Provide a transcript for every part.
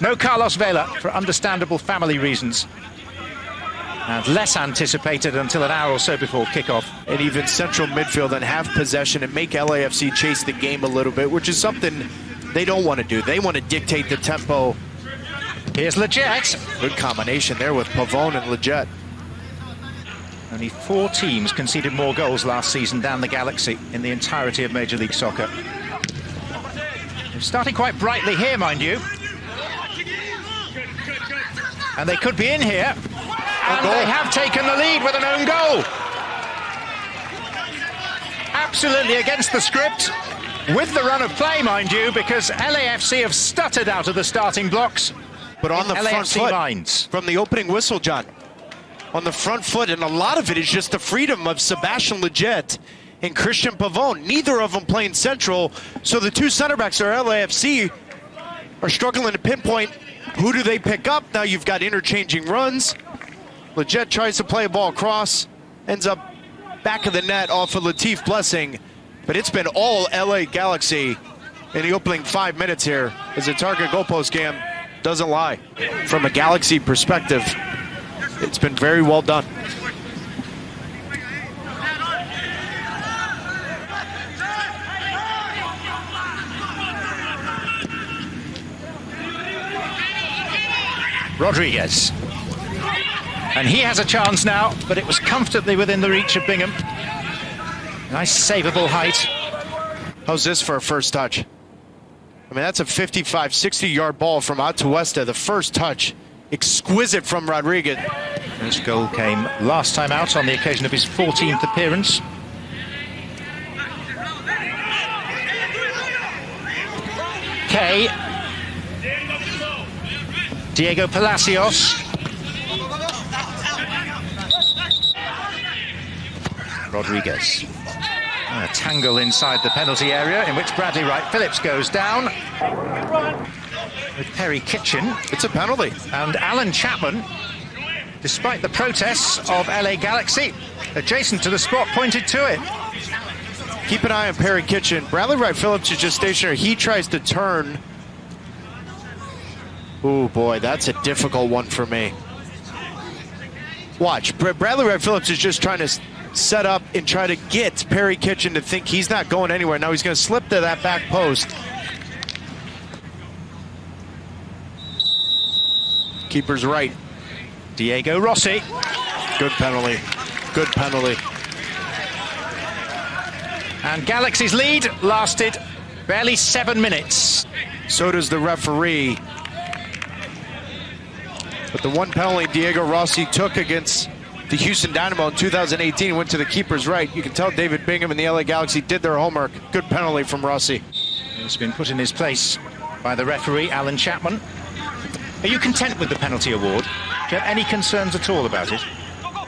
No Carlos Vela for understandable family reasons. And less anticipated until an hour or so before kickoff. And even central midfield and have possession and make LAFC chase the game a little bit, which is something they don't want to do. They want to dictate the tempo. Here's Leggett. Good combination there with Pavone and Leggett. Only 4 teams conceded more goals last season than the Galaxy in the entirety of Major League Soccer. They're starting quite brightly here, mind you. And they could be in here. And they have taken the lead with an own goal. Absolutely against the script, with the run of play, mind you, because LAFC have stuttered out of the starting blocks. But on the front foot, minds. From the opening whistle, John. On the front foot, and a lot of it is just the freedom of Sebastian Leggett and Christian Pavone. Neither of them playing central, so the 2 center backs are LAFC are struggling to pinpoint who do they pick up. Now you've got interchanging runs. Leggett tries to play a ball across, ends up back of the net off of Latif Blessing, but it's been all LA Galaxy in the opening 5 minutes here as the target goalpost cam doesn't lie. From a Galaxy perspective, it's been very well done. Rodriguez. And he has a chance now, but it was comfortably within the reach of Bingham. Nice savable height. How's this for a first touch? I mean, that's a 55, 60-yard ball from Atuesta. The first touch, exquisite from Rodriguez. This goal came last time out on the occasion of his 14th appearance. Kay. Diego Palacios. Rodriguez. A tangle inside the penalty area in which Bradley Wright Phillips goes down. With Perry Kitchen. It's a penalty. And Alan Chapman, despite the protests of LA Galaxy, adjacent to the spot, pointed to it. Keep an eye on Perry Kitchen. Bradley Wright Phillips is just stationary. He tries to turn. Oh boy, that's a difficult one for me. Watch, Bradley Wright Phillips is just trying to set up and try to get Perry Kitchen to think he's not going anywhere. Now he's going to slip to that back post. Keeper's right. Diego Rossi. Good penalty. Good penalty. And Galaxy's lead lasted barely 7 minutes. So does the referee. But the one penalty Diego Rossi took against the Houston Dynamo in 2018 went to the keeper's right. You can tell David Bingham and the LA Galaxy did their homework. Good penalty from Rossi. He's been put in his place by the referee, Alan Chapman. Are you content with the penalty award? Do you have any concerns at all about it?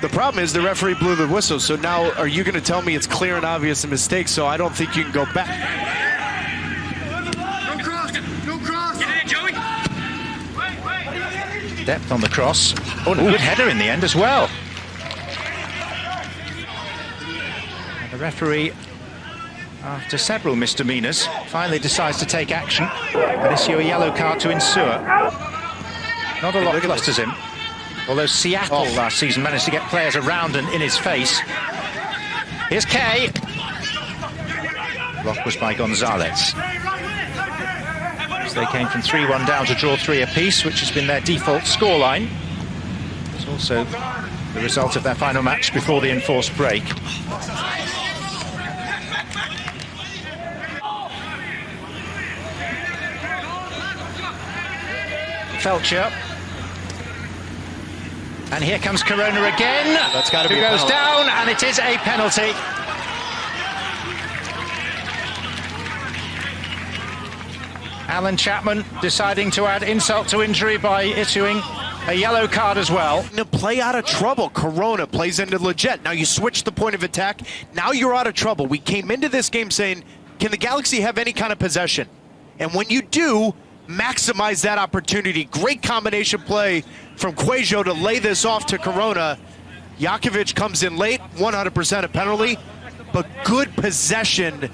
The problem is the referee blew the whistle, so now are you going to tell me it's clear and obvious a mistake, so I don't think you can go back? No cross! No cross! Get in, Joey! Depth on the cross. Oh, and a good header in the end as well. And the referee, after several misdemeanors, finally decides to take action and issue a yellow card to Insua. Not a lot flusters him. Although Seattle last season managed to get players around and in his face. Here's Kay. Block was by Gonzalez. So they came from 3-1 down to draw 3 apiece, which has been their default scoreline. It's also the result of their final match before the enforced break. Felcher. And here comes Corona again. That's got to be who goes down, and it is a penalty. Alan Chapman deciding to add insult to injury by issuing a yellow card as well. Play out of trouble. Corona plays into Leggett. Now you switch the point of attack. Now you're out of trouble. We came into this game saying, can the Galaxy have any kind of possession? And when you do, maximize that opportunity. Great combination play from Cuejo to lay this off to Corona. Jakovic comes in late, 100% a penalty, but good possession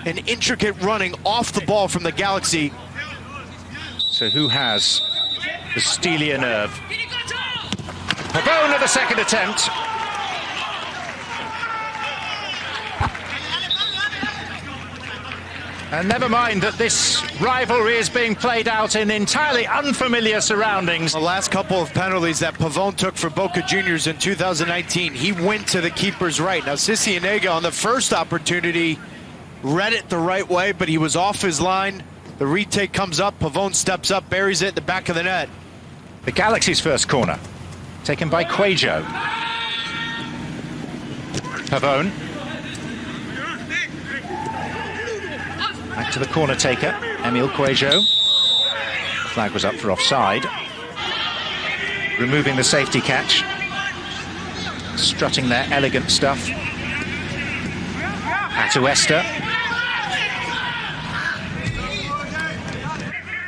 and intricate running off the ball from the Galaxy. So who has the steelier nerve? Pavone at the second attempt. And never mind that this rivalry is being played out in entirely unfamiliar surroundings. The last couple of penalties that Pavone took for Boca Juniors in 2019, he went to the keeper's right. Now, Cicienega on the first opportunity read it the right way, but he was off his line. The retake comes up, Pavone steps up, buries it in the back of the net. The Galaxy's first corner, taken by Cuejo. Pavone. Back to the corner taker, Emil Cuejo. Flag was up for offside. Removing the safety catch. Strutting their elegant stuff. Atuesta.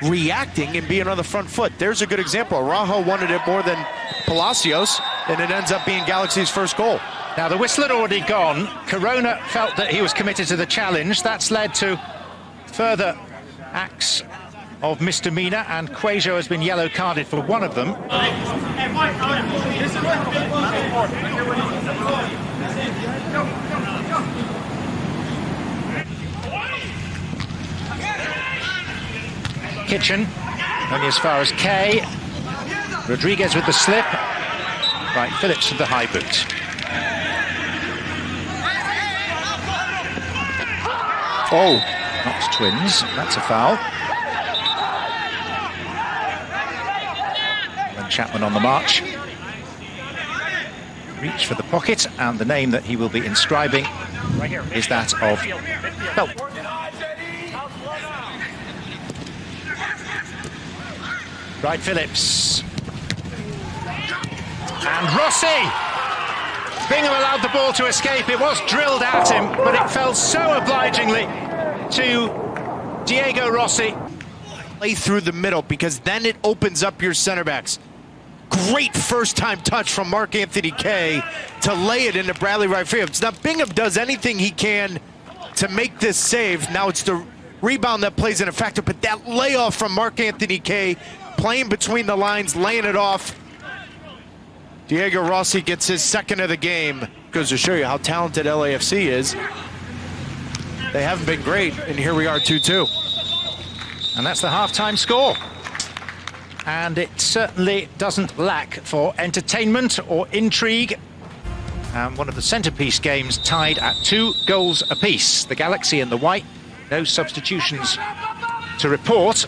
Reacting and being on the front foot. There's a good example. Araujo wanted it more than Palacios, and it ends up being Galaxy's first goal. Now the whistle had already gone. Corona felt that he was committed to the challenge. That's led to further acts of misdemeanor, and Cuejo has been yellow carded for one of them. Kitchen only as far as K. Rodriguez with the slip. Right, Phillips with the high boot. Oh, Knox twins, that's a foul. And Chapman on the march. Reach for the pocket, and the name that he will be inscribing is that of Phelps. Right, Phillips. And Rossi! Bingham allowed the ball to escape. It was drilled at him, but it fell so obligingly to Diego Rossi. Play through the middle, because then it opens up your center backs. Great first-time touch from Mark Anthony Kaye to lay it into Bradley Wright Phillips. Now, Bingham does anything he can to make this save. Now it's the rebound that plays in a factor, but that layoff from Mark Anthony Kaye, playing between the lines, laying it off. Diego Rossi gets his second of the game. Goes to show you how talented LAFC is. They haven't been great, and here we are 2-2. And that's the halftime score. And it certainly doesn't lack for entertainment or intrigue. And one of the centerpiece games tied at 2 goals apiece. The Galaxy in the white, no substitutions to report.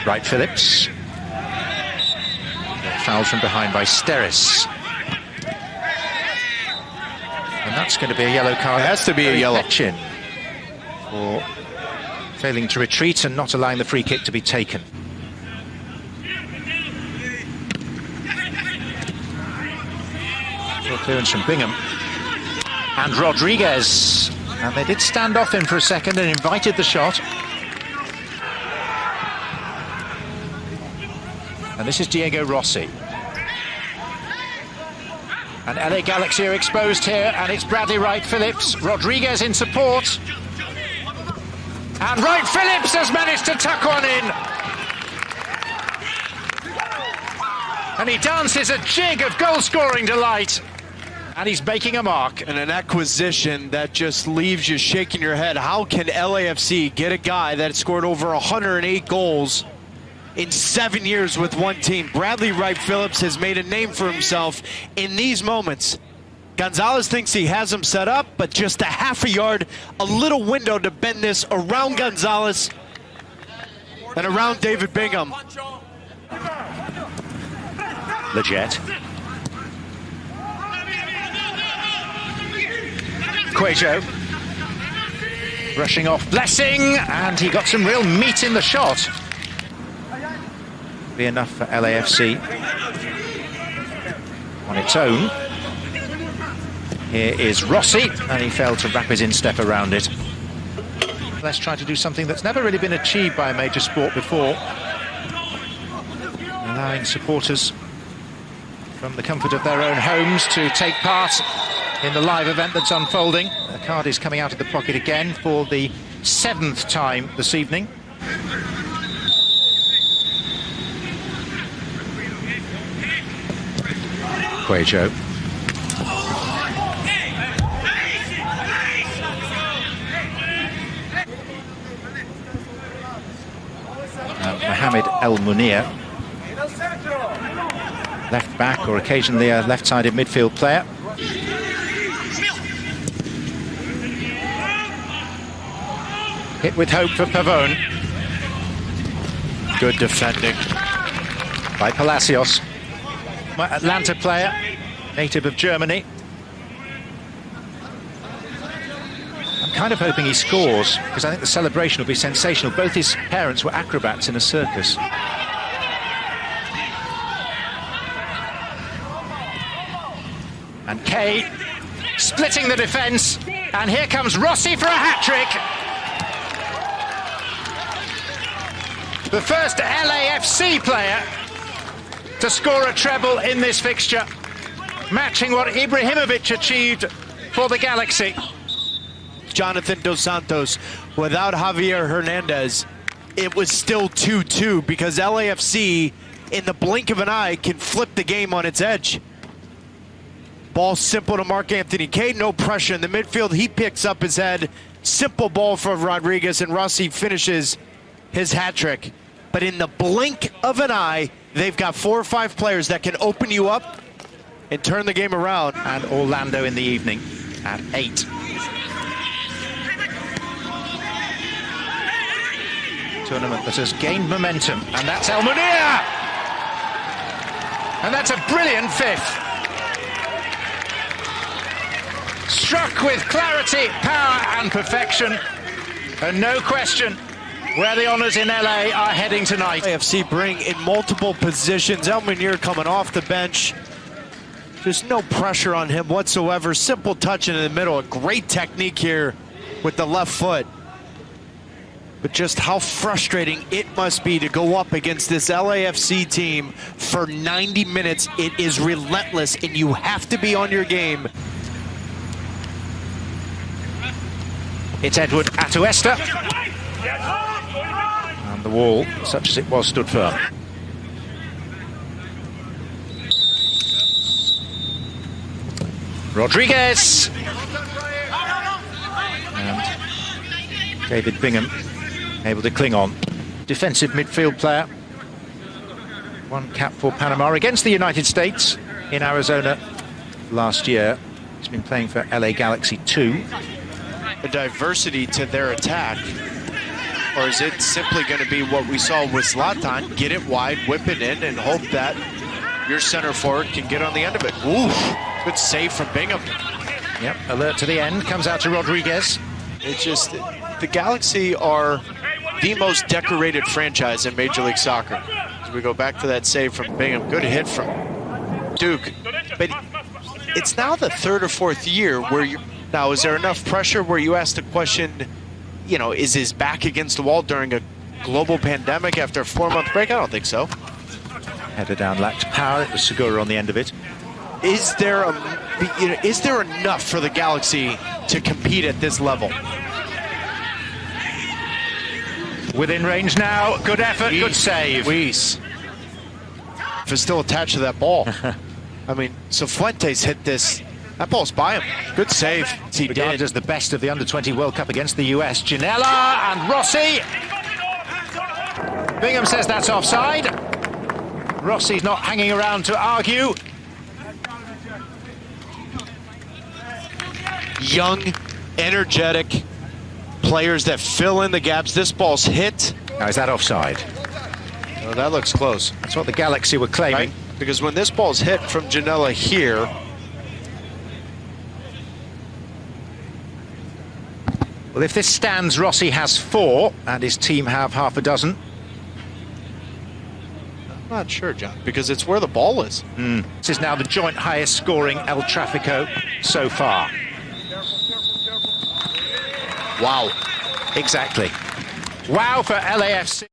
Right, Phillips. Fouled from behind by Steris. And that's going to be a yellow card. It has to be a yellow. Petchin for failing to retreat and not allowing the free kick to be taken. Full clearance from Bingham. And Rodriguez. And they did stand off him for a second and invited the shot. And this is Diego Rossi. And LA Galaxy are exposed here, and it's Bradley Wright Phillips. Rodriguez in support. And Wright Phillips has managed to tuck one in. And he dances a jig of goal-scoring delight. And he's making a mark. And an acquisition that just leaves you shaking your head. How can LAFC get a guy that scored over 108 goals in 7 years with one team? Bradley Wright Phillips has made a name for himself in these moments. Gonzalez thinks he has him set up, but just a half a yard, a little window to bend this around Gonzalez and around David Bingham. Leggett. Cuejo. Brushing off Blessing, and he got some real meat in the shot. Be enough for LAFC on its own. Here is Rossi, and he failed to wrap his instep around it. Let's try to do something that's never really been achieved by a major sport before, allowing supporters from the comfort of their own homes to take part in the live event that's unfolding. The card is coming out of the pocket again for the 7th time this evening. Cuejo. Mohamed El Munir, left back or occasionally a left-sided midfield player. Hit with hope for Pavone. Good defending by Palacios. Atlanta player, native of Germany. I'm kind of hoping he scores, because I think the celebration will be sensational. Both his parents were acrobats in a circus. And Kay splitting the defence, and here comes Rossi for a hat-trick. The first LAFC player to score a treble in this fixture, matching what Ibrahimovic achieved for the Galaxy. Jonathan Dos Santos, without Javier Hernandez, it was still 2-2 because LAFC, in the blink of an eye, can flip the game on its edge. Ball simple to Marc-Anthony Kaye, no pressure in the midfield. He picks up his head, simple ball for Rodriguez, and Rossi finishes his hat trick. But in the blink of an eye, they've got 4 or 5 players that can open you up and turn the game around. And Orlando in the evening at 8. Tournament that has gained momentum, and that's El Munir! And that's a brilliant 5th. Struck with clarity, power and perfection, and no question where the honours in LA are heading tonight. LAFC bring in multiple positions. El Munir coming off the bench. There's no pressure on him whatsoever. Simple touch in the middle. A great technique here with the left foot. But just how frustrating it must be to go up against this LAFC team for 90 minutes. It is relentless, and you have to be on your game. It's Edward Atuesta. And the wall, such as it was, stood firm. Rodriguez. And David Bingham able to cling on. Defensive midfield player. 1 cap for Panama against the United States in Arizona last year. He's been playing for LA Galaxy 2. A diversity to their attack, or is it simply going to be what we saw with Zlatan? Get it wide, whip it in, and hope that your center forward can get on the end of it. Ooh, good save from Bingham. Yep, alert to the end, comes out to Rodriguez. It's just, the Galaxy are the most decorated franchise in Major League Soccer. As we go back to that save from Bingham, good hit from Duke. But it's now the 3rd or 4th year where you. Now, is there enough pressure where you ask the question, you know, is his back against the wall during a global pandemic after a 4-month break? I don't think so. Header down, lacked power. It was Segura on the end of it. Is there is there enough for the Galaxy to compete at this level? Within range now. Good effort, good save. Weiss. If it's still attached to that ball. I mean, Cifuentes hit this. That ball's by him. Good save. He regarded as the best of the Under-20 World Cup against the US. Ginella and Rossi. Bingham says that's offside. Rossi's not hanging around to argue. Young, energetic players that fill in the gaps. This ball's hit. Now, is that offside? Oh, that looks close. That's what the Galaxy were claiming. Right? Because when this ball's hit from Ginella here, well, if this stands, Rossi has 4 and his team have half a dozen. I'm not sure, John, because it's where the ball is. This is now the joint highest scoring El Trafico so far. Wow. Exactly. Wow for LAFC.